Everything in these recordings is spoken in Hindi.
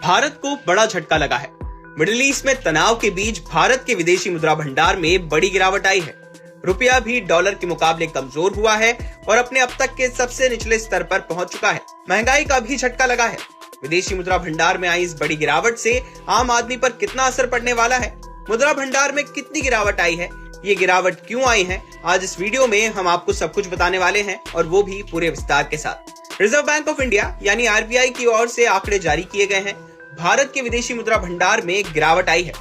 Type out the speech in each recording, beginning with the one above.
भारत को बड़ा झटका लगा है। मिडिल ईस्ट में तनाव के बीच भारत के विदेशी मुद्रा भंडार में बड़ी गिरावट आई है। रुपया भी डॉलर के मुकाबले कमजोर हुआ है और अपने अब तक के सबसे निचले स्तर पर पहुंच चुका है। महंगाई का भी झटका लगा है। विदेशी मुद्रा भंडार में आई इस बड़ी गिरावट से आम आदमी पर कितना असर पड़ने वाला है, मुद्रा भंडार में कितनी गिरावट आई है, ये गिरावट क्यों आई है, आज इस वीडियो में हम आपको सब कुछ बताने वाले हैं और वो भी पूरे विस्तार के साथ। रिजर्व बैंक ऑफ इंडिया यानी आरबीआई की ओर से आंकड़े जारी किए गए हैं। भारत के विदेशी मुद्रा भंडार में गिरावट आई है।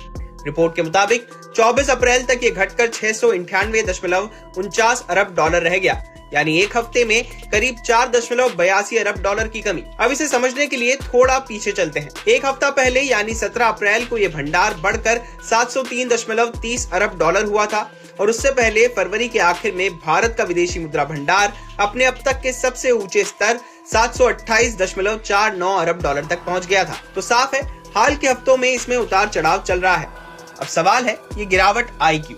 रिपोर्ट के मुताबिक 24 अप्रैल तक ये घटकर 698.49 अरब डॉलर रह गया, यानी एक हफ्ते में करीब 4.82 अरब डॉलर की कमी। अब इसे समझने के लिए थोड़ा पीछे चलते हैं। एक हफ्ता पहले यानी 17 अप्रैल को ये भंडार बढ़कर 703.30 अरब डॉलर हुआ था और उससे पहले फरवरी के आखिर में भारत का विदेशी मुद्रा भंडार अपने अब तक के सबसे ऊंचे स्तर 728.49 अरब डॉलर तक पहुंच गया था। तो साफ है हाल के हफ्तों में इसमें उतार चढ़ाव चल रहा है। अब सवाल है ये गिरावट आई क्यों?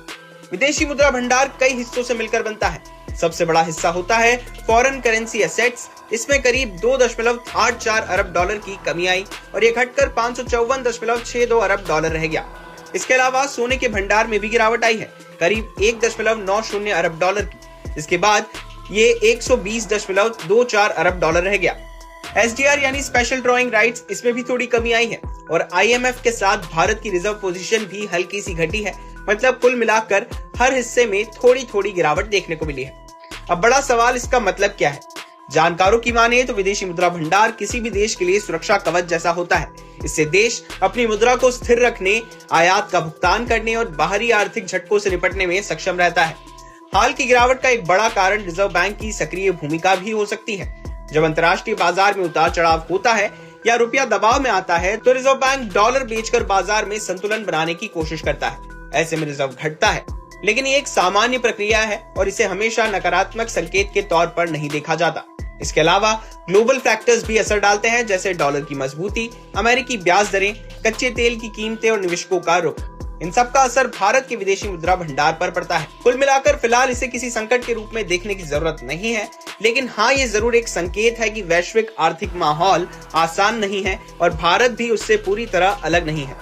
विदेशी मुद्रा भंडार कई हिस्सों से मिलकर बनता है। सबसे बड़ा हिस्सा होता है फॉरेन करेंसी एसेट्स। इसमें करीब 2.84 अरब डॉलर की कमी आई और ये घटकर 554.62 अरब डॉलर रह गया। इसके अलावा सोने के भंडार में भी गिरावट आई है, करीब 1.90 अरब डॉलर की। इसके बाद ये 120.24 अरब डॉलर रह गया। SDR यानी स्पेशल ड्रॉइंग राइट्स, इसमें भी थोड़ी कमी आई है और IMF के साथ भारत की रिजर्व पोजीशन भी हल्की सी घटी है। मतलब कुल मिलाकर हर हिस्से में थोड़ी थोड़ी गिरावट देखने को मिली है। अब बड़ा सवाल इसका मतलब क्या है? जानकारों की माने तो विदेशी मुद्रा भंडार किसी भी देश के लिए सुरक्षा कवच जैसा होता है। इससे देश अपनी मुद्रा को स्थिर रखने, आयात का भुगतान करने और बाहरी आर्थिक झटकों से निपटने में सक्षम रहता है। हाल की गिरावट का एक बड़ा कारण रिजर्व बैंक की सक्रिय भूमिका भी हो सकती है। जब अंतर्राष्ट्रीय बाजार में उतार चढ़ाव होता है या रुपया दबाव में आता है तो रिजर्व बैंक डॉलर बेचकर बाजार में संतुलन बनाने की कोशिश करता है। ऐसे में रिजर्व घटता है, लेकिन ये एक सामान्य प्रक्रिया है और इसे हमेशा नकारात्मक संकेत के तौर पर नहीं देखा जाता। इसके अलावा ग्लोबल फैक्टर्स भी असर डालते हैं, जैसे डॉलर की मजबूती, अमेरिकी ब्याज दरें, कच्चे तेल की कीमतें और निवेशकों का रुख। इन सब का असर भारत के विदेशी मुद्रा भंडार पर पड़ता है। कुल मिलाकर फिलहाल इसे किसी संकट के रूप में देखने की जरूरत नहीं है, लेकिन हाँ ये जरूर एक संकेत है कि वैश्विक आर्थिक माहौल आसान नहीं है और भारत भी उससे पूरी तरह अलग नहीं है।